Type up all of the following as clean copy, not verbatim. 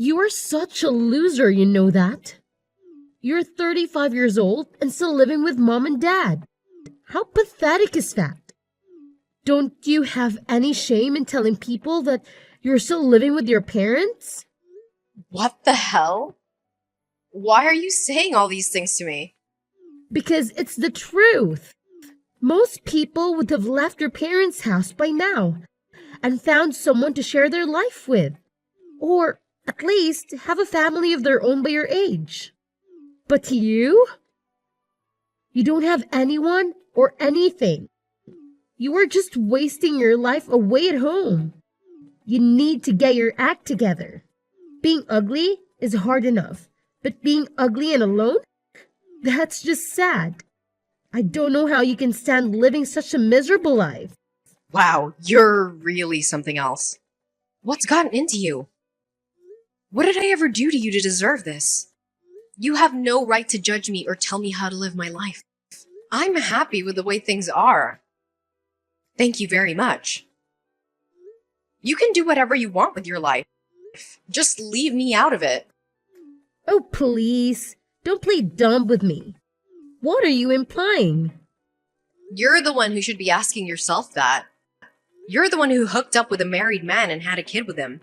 You are such a loser, you know that? You're 35 years old and still living with mom and dad. How pathetic is that? Don't you have any shame in telling people that you're still living with your parents? What the hell? Why are you saying all these things to me? Because it's the truth. Most people would have left your parents' house by now and found someone to share their life with. Or at least have a family of their own by your age. But you? You don't have anyone or anything. You are just wasting your life away at home. You need to get your act together. Being ugly is hard enough, but being ugly and alone? That's just sad. I don't know how you can stand living such a miserable life. Wow, you're really something else. What's gotten into you? What did I ever do to you to deserve this? You have no right to judge me or tell me how to live my life. I'm happy with the way things are. Thank you very much. You can do whatever you want with your life. Just leave me out of it. Oh, please. Don't play dumb with me. What are you implying? You're the one who should be asking yourself that. You're the one who hooked up with a married man and had a kid with him.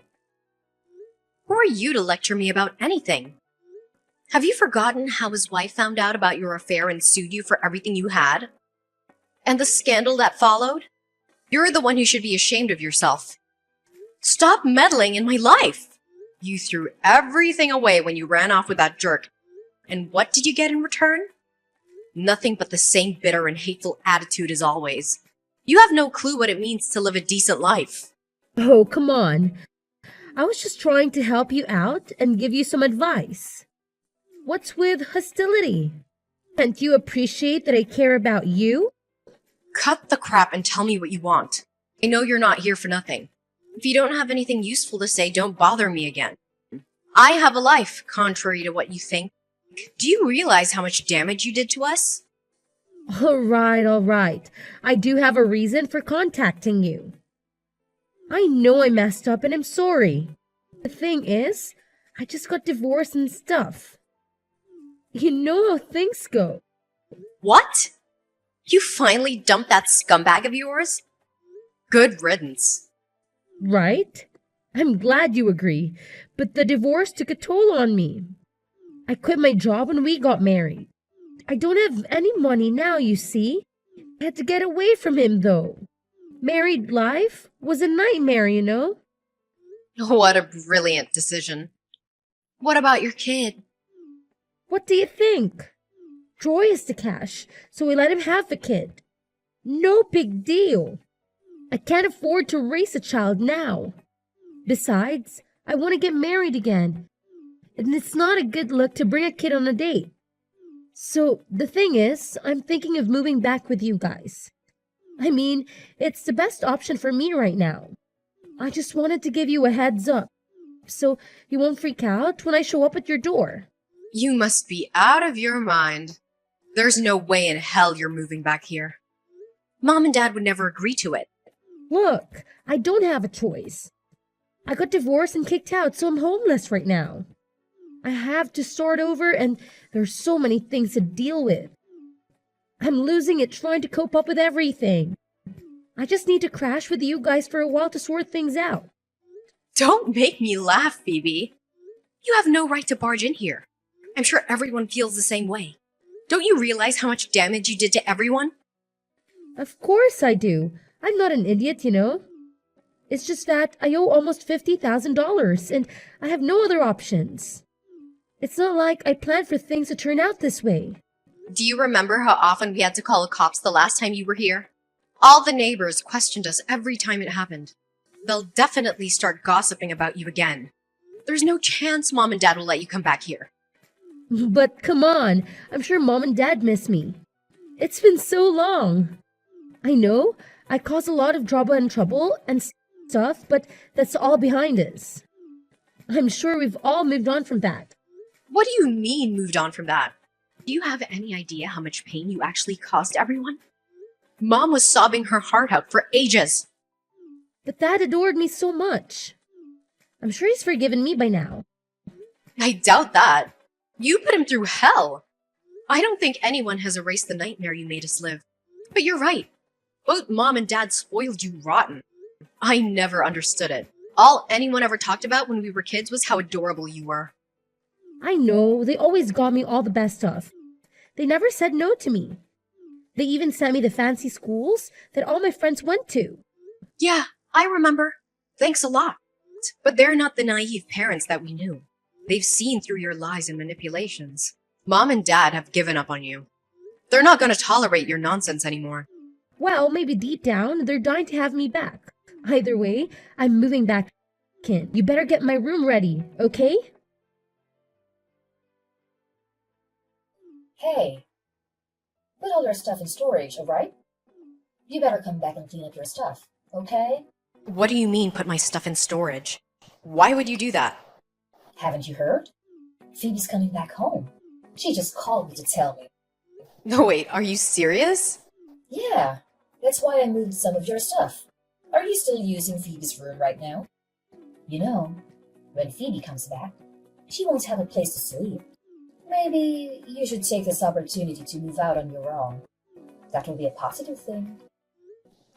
Who are you to lecture me about anything? Have you forgotten how his wife found out about your affair and sued you for everything you had? And the scandal that followed? You're the one who should be ashamed of yourself. Stop meddling in my life! You threw everything away when you ran off with that jerk. And what did you get in return? Nothing but the same bitter and hateful attitude as always. You have no clue what it means to live a decent life. Oh, come on. I was just trying to help you out and give you some advice. What's with hostility? Can't you appreciate that I care about you? Cut the crap and tell me what you want. I know you're not here for nothing. If you don't have anything useful to say, don't bother me again. I have a life, contrary to what you think. Do you realize how much damage you did to us? All right. I do have a reason for contacting you. I know I messed up and I'm sorry. The thing is, I just got divorced and stuff. You know how things go. What? You finally dumped that scumbag of yours? Good riddance. Right? I'm glad you agree, but the divorce took a toll on me. I quit my job when we got married. I don't have any money now, you see. I had to get away from him, though. Married life was a nightmare, you know? What a brilliant decision. What about your kid? What do you think? Troy is the cash, so we let him have the kid. No big deal. I can't afford to raise a child now. Besides, I want to get married again. And it's not a good look to bring a kid on a date. So the thing is, I'm thinking of moving back with you guys. I mean, it's the best option for me right now. I just wanted to give you a heads up, so you won't freak out when I show up at your door. You must be out of your mind. There's no way in hell you're moving back here. Mom and Dad would never agree to it. Look, I don't have a choice. I got divorced and kicked out, so I'm homeless right now. I have to start over, and there's so many things to deal with. I'm losing it trying to cope up with everything. I just need to crash with you guys for a while to sort things out. Don't make me laugh, Phoebe. You have no right to barge in here. I'm sure everyone feels the same way. Don't you realize how much damage you did to everyone? Of course I do. I'm not an idiot, you know. It's just that I owe almost $50,000, and I have no other options. It's not like I planned for things to turn out this way. Do you remember how often we had to call the cops the last time you were here? All the neighbors questioned us every time it happened. They'll definitely start gossiping about you again. There's no chance Mom and Dad will let you come back here. But come on, I'm sure Mom and Dad miss me. It's been so long. I know, I caused a lot of drama and trouble and stuff, but that's all behind us. I'm sure we've all moved on from that. What do you mean moved on from that? Do you have any idea how much pain you actually caused everyone? Mom was sobbing her heart out for ages. But Dad adored me so much. I'm sure he's forgiven me by now. I doubt that. You put him through hell. I don't think anyone has erased the nightmare you made us live. But you're right. Both Mom and Dad spoiled you rotten. I never understood it. All anyone ever talked about when we were kids was how adorable you were. I know, they always got me all the best stuff. They never said no to me. They even sent me to fancy schools that all my friends went to. Yeah, I remember. Thanks a lot. But they're not the naive parents that we knew. They've seen through your lies and manipulations. Mom and Dad have given up on you. They're not going to tolerate your nonsense anymore. Well, maybe deep down, they're dying to have me back. Either way, I'm moving back in. You better get my room ready, okay? Hey, put all your stuff in storage, alright? You better come back and clean up your stuff, okay? What do you mean put my stuff in storage? Why would you do that? Haven't you heard? Phoebe's coming back home. She just called me to tell me. No, wait, are you serious? Yeah, that's why I moved some of your stuff. Are you still using Phoebe's room right now? You know, when Phoebe comes back, she won't have a place to sleep. Maybe you should take this opportunity to move out on your own. That will be a positive thing.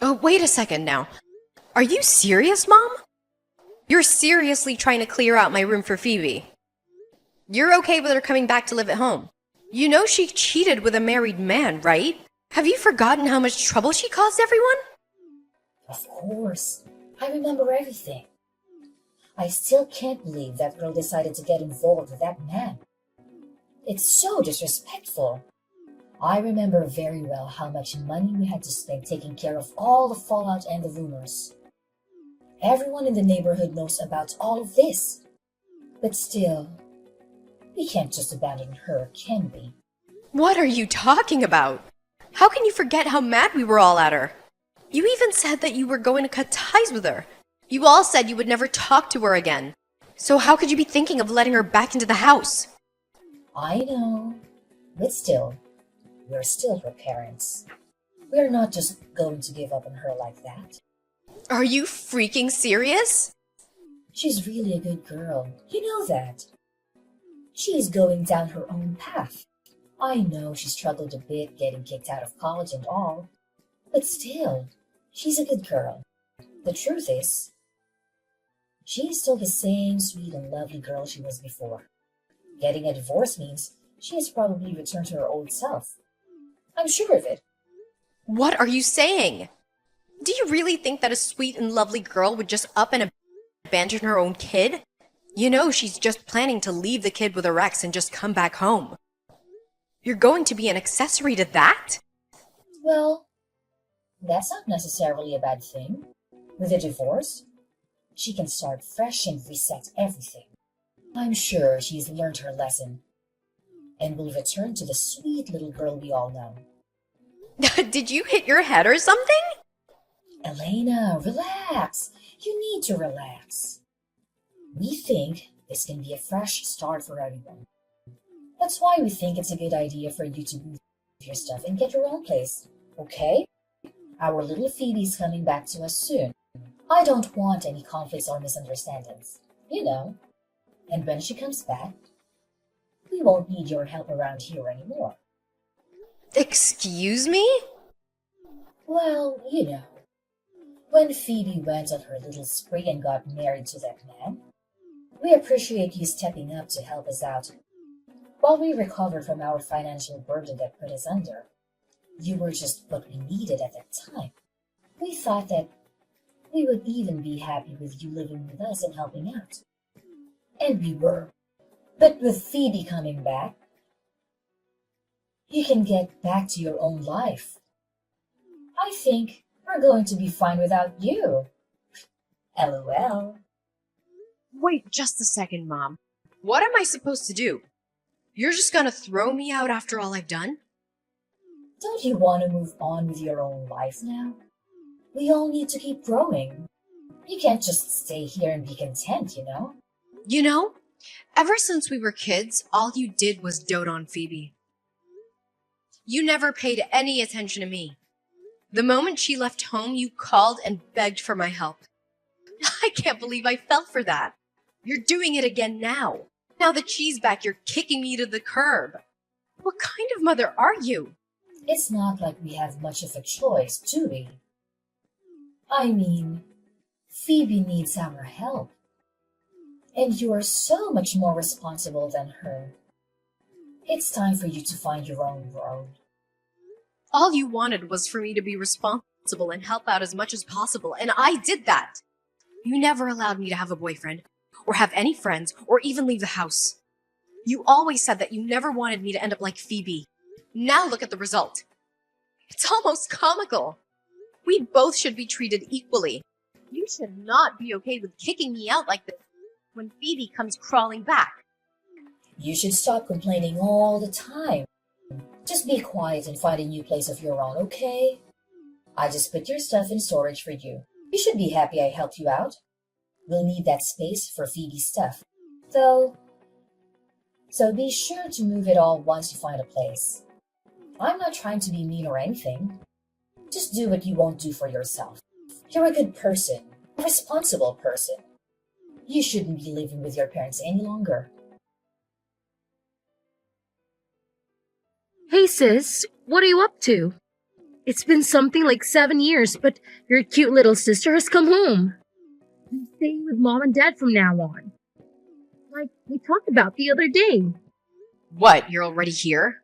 Oh, wait a second now. Are you serious, Mom? You're seriously trying to clear out my room for Phoebe. You're okay with her coming back to live at home. You know she cheated with a married man, right? Have you forgotten how much trouble she caused everyone? Of course. I remember everything. I still can't believe that girl decided to get involved with that man. It's so disrespectful. I remember very well how much money we had to spend taking care of all the fallout and the rumors. Everyone in the neighborhood knows about all of this. But still, we can't just abandon her, can we? What are you talking about? How can you forget how mad we were all at her? You even said that you were going to cut ties with her. You all said you would never talk to her again. So how could you be thinking of letting her back into the house? I know, but still, we're still her parents. We're not just going to give up on her like that. Are you freaking serious? She's really a good girl. You know that. She's going down her own path. I know she struggled a bit getting kicked out of college and all, but still, she's a good girl. The truth is, she's still the same sweet and lovely girl she was before. Getting a divorce means she has probably returned to her old self. I'm sure of it. What are you saying? Do you really think that a sweet and lovely girl would just up and abandon her own kid? You know she's just planning to leave the kid with her ex and just come back home. You're going to be an accessory to that? Well, that's not necessarily a bad thing. With a divorce, she can start fresh and reset everything. I'm sure she's learned her lesson and will return to the sweet little girl we all know. Did you hit your head or something? Elena, relax. You need to relax. We think this can be a fresh start for everyone. That's why we think it's a good idea for you to move your stuff and get your own place, okay? Our little Phoebe's coming back to us soon. I don't want any conflicts or misunderstandings, you know. And when she comes back, we won't need your help around here anymore. Excuse me? Well, you know, when Phoebe went on her little spree and got married to that man, we appreciate you stepping up to help us out while we recovered from our financial burden that put us under. You were just what we needed at that time. We thought that we would even be happy with you living with us and helping out. And we were. But with Phoebe coming back, you can get back to your own life. I think we're going to be fine without you. LOL. Wait just a second, Mom. What am I supposed to do? You're just gonna throw me out after all I've done? Don't you want to move on with your own life now? We all need to keep growing. You can't just stay here and be content, you know? You know, ever since we were kids, all you did was dote on Phoebe. You never paid any attention to me. The moment she left home, you called and begged for my help. I can't believe I fell for that. You're doing it again now. Now that she's back, you're kicking me to the curb. What kind of mother are you? It's not like we have much of a choice, do we? I mean, Phoebe needs our help. And you are so much more responsible than her. It's time for you to find your own road. All you wanted was for me to be responsible and help out as much as possible, and I did that. You never allowed me to have a boyfriend, or have any friends, or even leave the house. You always said that you never wanted me to end up like Phoebe. Now look at the result. It's almost comical. We both should be treated equally. You should not be okay with kicking me out like this when Phoebe comes crawling back. You should stop complaining all the time. Just be quiet and find a new place of your own, okay? I just put your stuff in storage for you. You should be happy I helped you out. We'll need that space for Phoebe's stuff, though. So be sure to move it all once you find a place. I'm not trying to be mean or anything. Just do what you won't do for yourself. You're a good person, a responsible person. You shouldn't be living with your parents any longer. Hey sis, what are you up to? It's been something like 7 years, but your cute little sister has come home. I'm staying with mom and dad from now on. Like we talked about the other day. What, you're already here?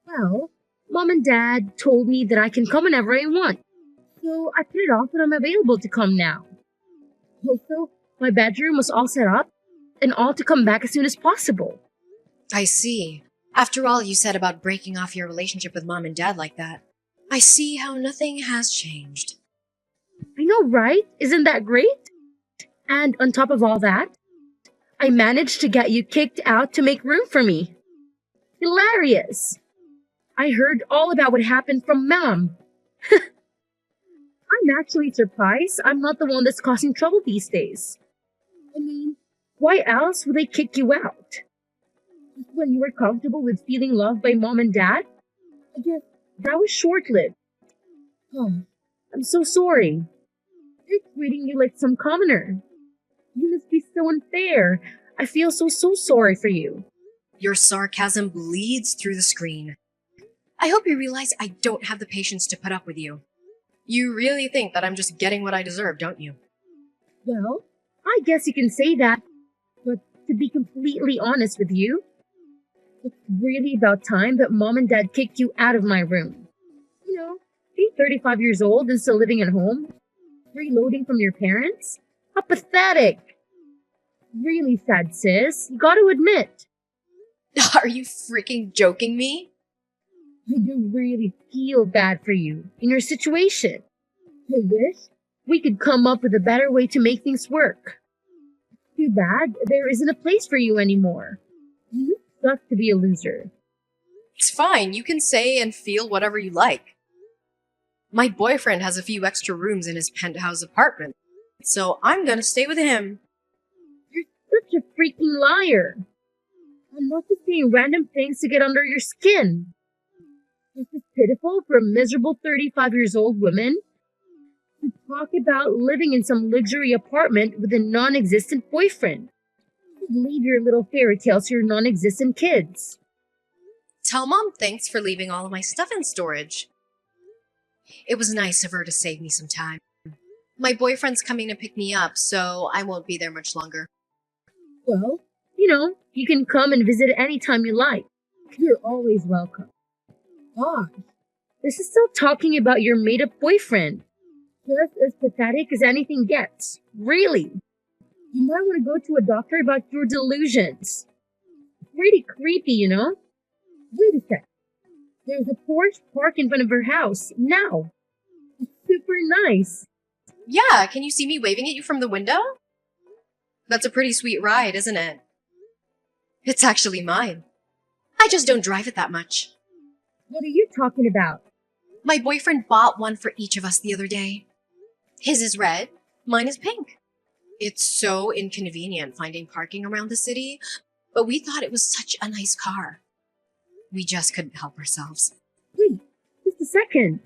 Well, mom and dad told me that I can come whenever I want. So I put it off that I'm available to come now. Also, my bedroom was all set up and all to come back as soon as possible. I see. After all you said about breaking off your relationship with mom and dad like that, I see how nothing has changed. I know, right? Isn't that great? And on top of all that, I managed to get you kicked out to make room for me. Hilarious! I heard all about what happened from Mom. I'm actually surprised I'm not the one that's causing trouble these days. I mean, why else would they kick you out? Just when you were comfortable with feeling loved by Mom and Dad? I guess that was short-lived. Oh, I'm so sorry. They're treating you like some commoner. You must be so unfair. I feel so sorry for you. Your sarcasm bleeds through the screen. I hope you realize I don't have the patience to put up with you. You really think that I'm just getting what I deserve, don't you? Well, I guess you can say that. But to be completely honest with you, it's really about time that Mom and Dad kicked you out of my room. You know, being 35 years old and still living at home, reloading from your parents? How pathetic! Really sad, sis. You gotta admit. Are you freaking joking me? I do really feel bad for you in your situation. I wish we could come up with a better way to make things work. Too bad there isn't a place for you anymore. You suck to be a loser. It's fine, you can say and feel whatever you like. My boyfriend has a few extra rooms in his penthouse apartment, so I'm gonna stay with him. You're such a freaking liar. I'm not just saying random things to get under your skin. This is pitiful for a miserable 35 years old woman to talk about living in some luxury apartment with a non-existent boyfriend. Leave your little fairy tales to your non-existent kids. Tell Mom thanks for leaving all of my stuff in storage. It was nice of her to save me some time. My boyfriend's coming to pick me up, so I won't be there much longer. Well, you can come and visit anytime you like. You're always welcome. Gosh, this is still talking about your made-up boyfriend. Just as pathetic as anything gets. Really. You might want to go to a doctor about your delusions. Pretty creepy, you know? Wait a sec. There's a Porsche parked in front of her house. Now. It's super nice. Yeah, can you see me waving at you from the window? That's a pretty sweet ride, isn't it? It's actually mine. I just don't drive it that much. What are you talking about? My boyfriend bought one for each of us the other day. His is red, mine is pink. It's so inconvenient finding parking around the city, but we thought it was such a nice car. We just couldn't help ourselves. Wait, just a second.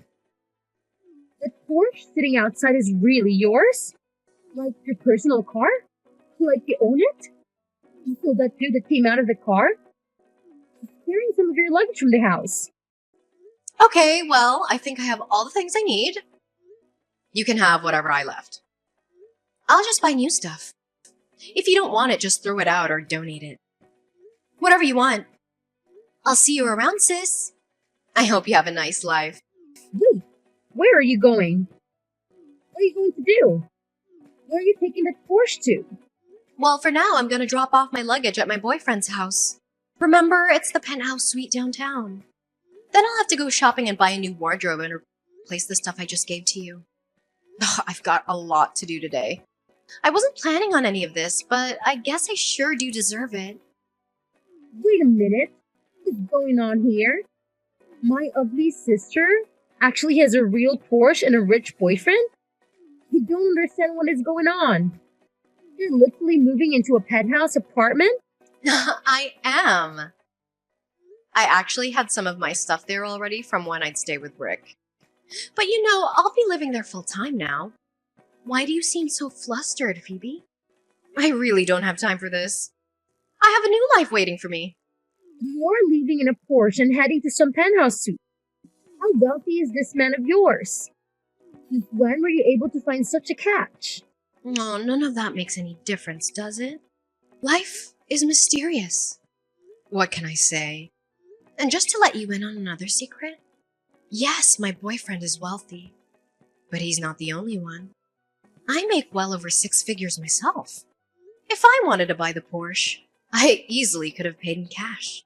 That Porsche sitting outside is really yours? Like your personal car? Like you own it? I'm so So that dude that came out of the car? He's carrying some of your luggage from the house. Okay, well, I think I have all the things I need. You can have whatever I left. I'll just buy new stuff. If you don't want it, just throw it out or donate it. Whatever you want. I'll see you around, sis. I hope you have a nice life. Wait, where are you going? What are you going to do? Where are you taking that Porsche to? Well, for now, I'm gonna drop off my luggage at my boyfriend's house. Remember, it's the penthouse suite downtown. Then I'll have to go shopping and buy a new wardrobe and replace the stuff I just gave to you. I've got a lot to do today. I wasn't planning on any of this, but I guess I sure do deserve it. Wait a minute. What's going on here? My ugly sister actually has a real Porsche and a rich boyfriend? You don't understand what is going on. You're literally moving into a penthouse apartment? I am. I actually had some of my stuff there already from when I'd stay with Rick. But you know, I'll be living there full time now. Why do you seem so flustered, Phoebe? I really don't have time for this. I have a new life waiting for me. You're leaving in a Porsche and heading to some penthouse suite. How wealthy is this man of yours? Since when were you able to find such a catch? Oh, none of that makes any difference, does it? Life is mysterious. What can I say? And just to let you in on another secret, yes, my boyfriend is wealthy, but he's not the only one. I make well over 6 figures myself. If I wanted to buy the Porsche, I easily could have paid in cash.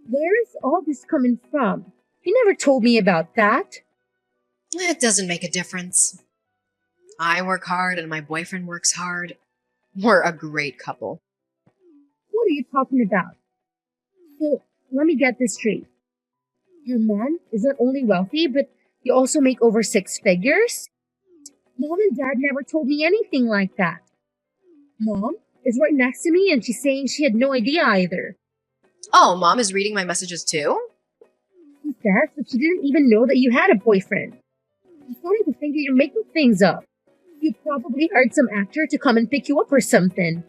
Where is all this coming from? You never told me about that. It doesn't make a difference. I work hard and my boyfriend works hard. We're a great couple. What are you talking about? So, let me get this straight. Your man is not only wealthy, but you also make over 6 figures? Mom and Dad never told me anything like that. Mom is right next to me and she's saying she had no idea either. Oh, Mom is reading my messages too? She says that she didn't even know that you had a boyfriend. I'm starting to think that you're making things up. You probably hired some actor to come and pick you up or something.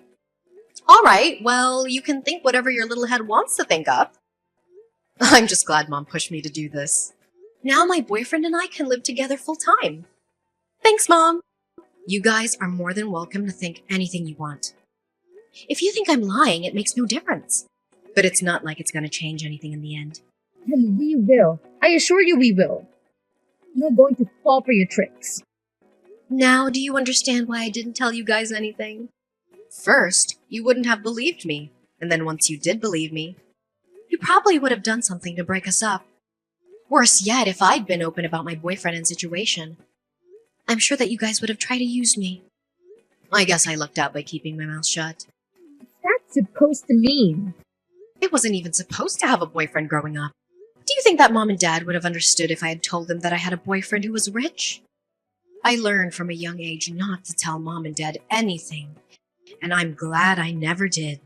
All right, well, you can think whatever your little head wants to think up. I'm just glad Mom pushed me to do this. Now my boyfriend and I can live together full time. Thanks, Mom. You guys are more than welcome to think anything you want. If you think I'm lying, it makes no difference. But it's not like it's going to change anything in the end. And we will. I assure you we will. I'm not going to fall for your tricks. Now, do you understand why I didn't tell you guys anything? First, you wouldn't have believed me. And then once you did believe me, you probably would have done something to break us up. Worse yet, if I'd been open about my boyfriend and situation, I'm sure that you guys would have tried to use me. I guess I lucked out by keeping my mouth shut. What's that supposed to mean? I wasn't even supposed to have a boyfriend growing up. Do you think that Mom and Dad would have understood if I had told them that I had a boyfriend who was rich? I learned from a young age not to tell Mom and Dad anything, and I'm glad I never did.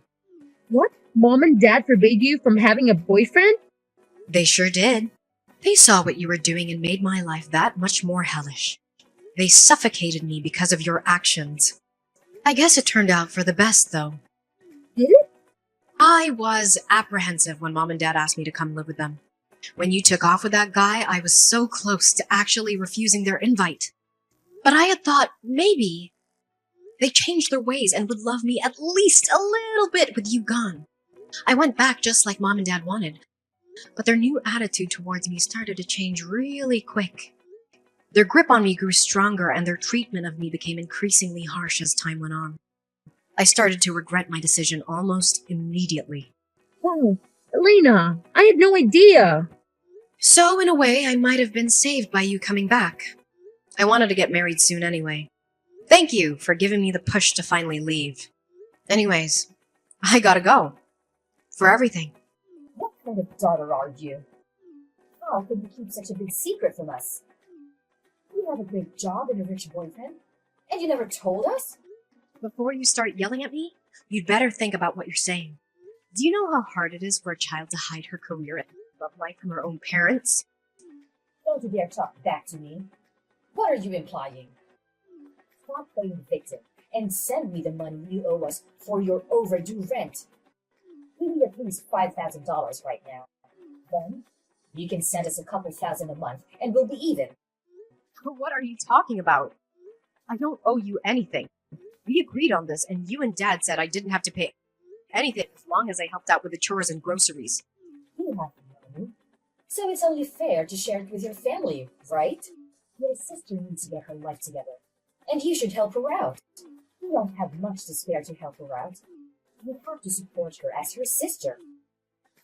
What? Mom and Dad forbade you from having a boyfriend? They sure did. They saw what you were doing and made my life that much more hellish. They suffocated me because of your actions. I guess it turned out for the best, though. Did it? I was apprehensive when Mom and Dad asked me to come live with them. When you took off with that guy, I was so close to actually refusing their invite. But I had thought maybe they changed their ways and would love me at least a little bit with you gone. I went back just like Mom and Dad wanted, but their new attitude towards me started to change really quick. Their grip on me grew stronger and their treatment of me became increasingly harsh as time went on. I started to regret my decision almost immediately. Oh, Elena, I had no idea. So, in a way, I might have been saved by you coming back. I wanted to get married soon anyway. Thank you for giving me the push to finally leave. Anyways, I gotta go. For everything. What kind of daughter are you? How could you keep such a big secret from us? You have a great job and a rich boyfriend, and you never told us? Before you start yelling at me, you'd better think about what you're saying. Do you know how hard it is for a child to hide her career and love life from her own parents? Don't you dare talk back to me. What are you implying? Stop playing victim and send me the money you owe us for your overdue rent. at least $5,000 right now. Then you can send us a couple thousand a month and we'll be even. What are you talking about? I don't owe you anything. We agreed on this, and you and Dad said I didn't have to pay anything as long as I helped out with the chores and groceries. You have money, so it's only fair to share it with your family, right? Your sister needs to get her life together, and you should help her out. You don't have much to spare to help her out. You have to support her as your sister.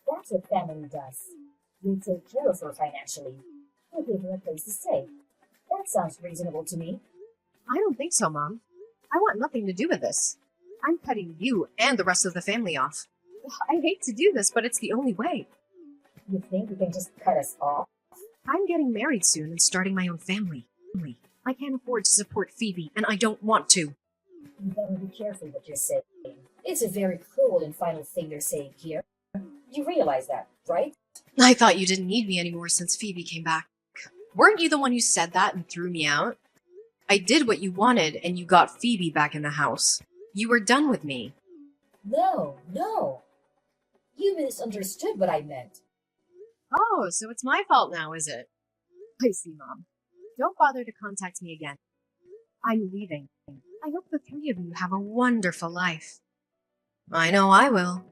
That's what family does. You take care of her financially. You give her a place to stay. That sounds reasonable to me. I don't think so, Mom. I want nothing to do with this. I'm cutting you and the rest of the family off. I hate to do this, but it's the only way. You think you can just cut us off? I'm getting married soon and starting my own family. I can't afford to support Phoebe, and I don't want to. You better be careful what you're saying. It's a very cruel and final thing you're saying here. You realize that, right? I thought you didn't need me anymore since Phoebe came back. Weren't you the one who said that and threw me out? I did what you wanted, and you got Phoebe back in the house. You were done with me. No. You misunderstood what I meant. Oh, so it's my fault now, is it? I see, Mom. Don't bother to contact me again. I'm leaving. I hope the three of you have a wonderful life. I know I will.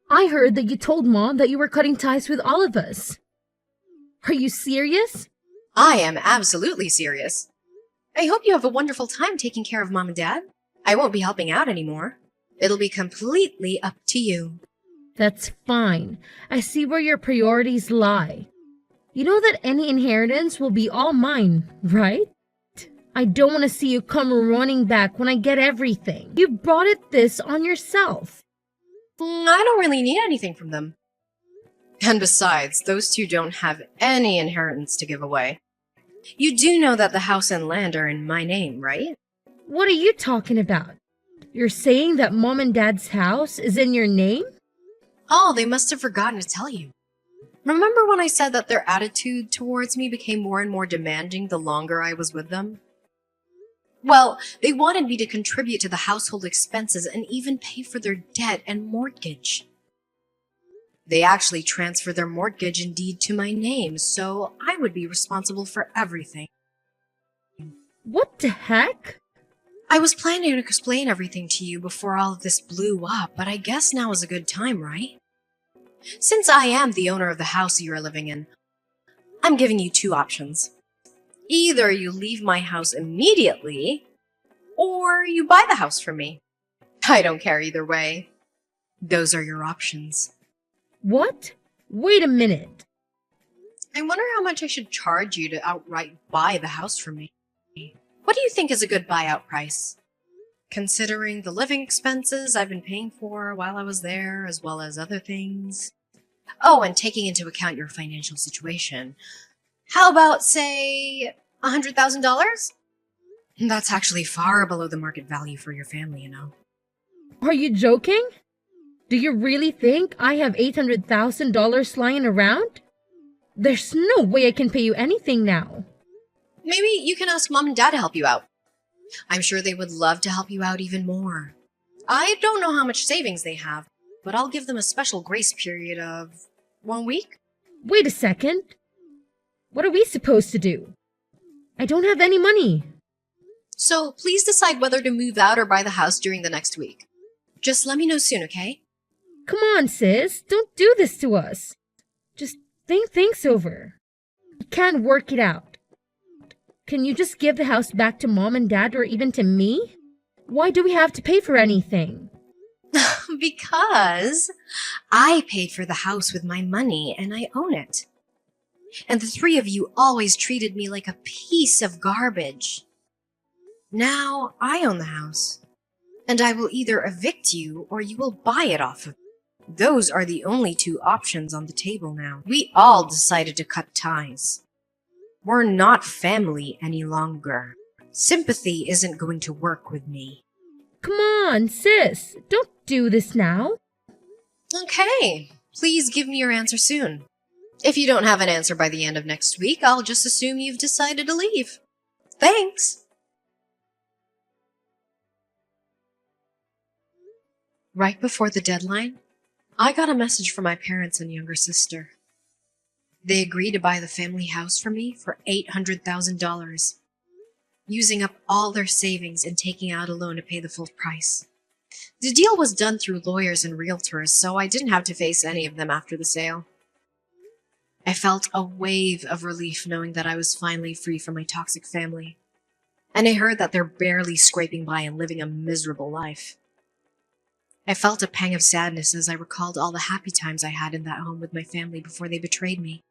I heard that you told Mom that you were cutting ties with all of us. Are you serious? I am absolutely serious. I hope you have a wonderful time taking care of Mom and Dad. I won't be helping out anymore. It'll be completely up to you. That's fine. I see where your priorities lie. You know that any inheritance will be all mine, right? I don't want to see you come running back when I get everything. You brought this on yourself. I don't really need anything from them. And besides, those two don't have any inheritance to give away. You do know that the house and land are in my name, right? What are you talking about? You're saying that Mom and Dad's house is in your name? Oh, they must have forgotten to tell you. Remember when I said that their attitude towards me became more and more demanding the longer I was with them? Well, they wanted me to contribute to the household expenses and even pay for their debt and mortgage. They actually transferred their mortgage and deed to my name, so I would be responsible for everything. What the heck? I was planning to explain everything to you before all of this blew up, but I guess now is a good time, right? Since I am the owner of the house you are living in, I'm giving you two options. Either you leave my house immediately, or you buy the house from me. I don't care either way. Those are your options. What? Wait a minute. I wonder how much I should charge you to outright buy the house from me. What do you think is a good buyout price? Considering the living expenses I've been paying for while I was there, as well as other things. Oh, and taking into account your financial situation. How about, say, $100,000? That's actually far below the market value for your family, you know. Are you joking? Do you really think I have $800,000 lying around? There's no way I can pay you anything now. Maybe you can ask Mom and Dad to help you out. I'm sure they would love to help you out even more. I don't know how much savings they have, but I'll give them a special grace period of 1 week. Wait a second. What are we supposed to do? I don't have any money. So please decide whether to move out or buy the house during the next week. Just let me know soon, okay? Come on, sis. Don't do this to us. Just think things over. We can't work it out. Can you just give the house back to Mom and Dad or even to me? Why do we have to pay for anything? Because I paid for the house with my money and I own it. And the three of you always treated me like a piece of garbage. Now I own the house. And I will either evict you or you will buy it off of me. Those are the only two options on the table now. We all decided to cut ties. We're not family any longer. Sympathy isn't going to work with me. Come on, sis. Don't do this now. Okay, please give me your answer soon. If you don't have an answer by the end of next week, I'll just assume you've decided to leave. Thanks. Right before the deadline, I got a message from my parents and younger sister. They agreed to buy the family house for me for $800,000, using up all their savings and taking out a loan to pay the full price. The deal was done through lawyers and realtors, so I didn't have to face any of them after the sale. I felt a wave of relief knowing that I was finally free from my toxic family, and I heard that they're barely scraping by and living a miserable life. I felt a pang of sadness as I recalled all the happy times I had in that home with my family before they betrayed me.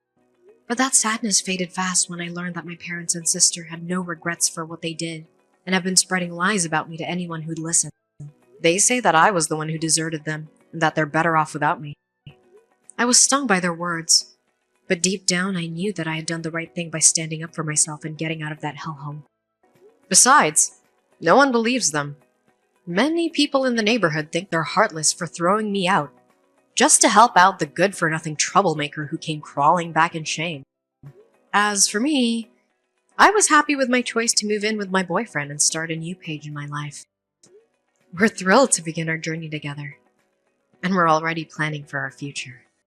But that sadness faded fast when I learned that my parents and sister had no regrets for what they did and have been spreading lies about me to anyone who'd listen. They say that I was the one who deserted them and that they're better off without me. I was stung by their words, but deep down I knew that I had done the right thing by standing up for myself and getting out of that hellhole. Besides, no one believes them. Many people in the neighborhood think they're heartless for throwing me out, just to help out the good-for-nothing troublemaker who came crawling back in shame. As for me, I was happy with my choice to move in with my boyfriend and start a new page in my life. We're thrilled to begin our journey together, and we're already planning for our future.